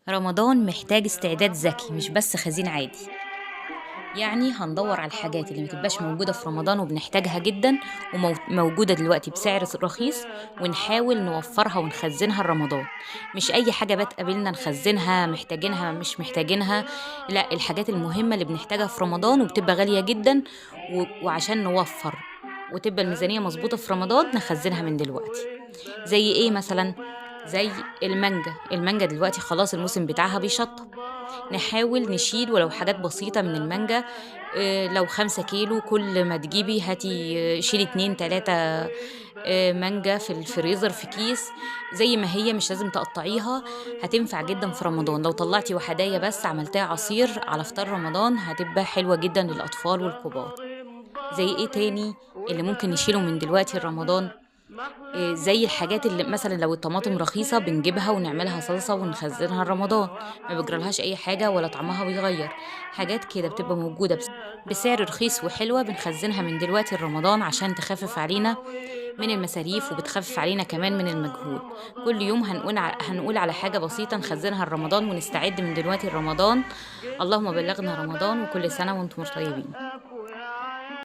رمضان محتاج استعداد ذكي مش بس خزين عادي. يعني هندور على الحاجات اللي ما تبقاش موجودة في رمضان وبنحتاجها جدا وموجودة دلوقتي بسعر رخيص، ونحاول نوفرها ونخزنها لرمضان. مش أي حاجة بتقابلنا نخزنها، محتاجينها مش محتاجينها. لا، الحاجات المهمة اللي بنحتاجها في رمضان وبتبقى غالية جدا، وعشان نوفر وتبقى الميزانية مظبوطة في رمضان نخزنها من دلوقتي. زي إيه مثلا؟ زي المانجا دلوقتي خلاص الموسم بتاعها بيشطب. نحاول نشيل ولو حاجات بسيطة من المانجا. لو 5 كيلو كل ما تجيبي هاتي، شيلي 2، 3 مانجا في الفريزر في كيس زي ما هي، مش لازم تقطّعيها. هتنفع جدًا في رمضان، لو طلّعتِ وحدايا بس عملتيها عصير على فطار رمضان هتبقى حلوة جدًا للأطفال والكبار. زي إيه تاني اللي ممكن نشيله من دلوقتي لرمضان؟ زي الحاجات اللي مثلًا لو الطماطم رخيصة بنجيبها ونعملها صلصة ونخزّنها لرمضان، ما بيجرالهاش أي حاجة ولا طعمها بيتغيّر. حاجات كده بتبقى موجودة بسعر رخيص وحلوة بنخزّنها من دلوقتي لرمضان عشان تخفِّف علينا من المصاريف، وبتخفِّف علينا كمان من المجهود. كل يوم هنقول على حاجة بسيطة نخزّنها لرمضان ونستعد من دلوقتي لرمضان. اللهم بلّغنا رمضان وكل سنة وأنتم طيبين.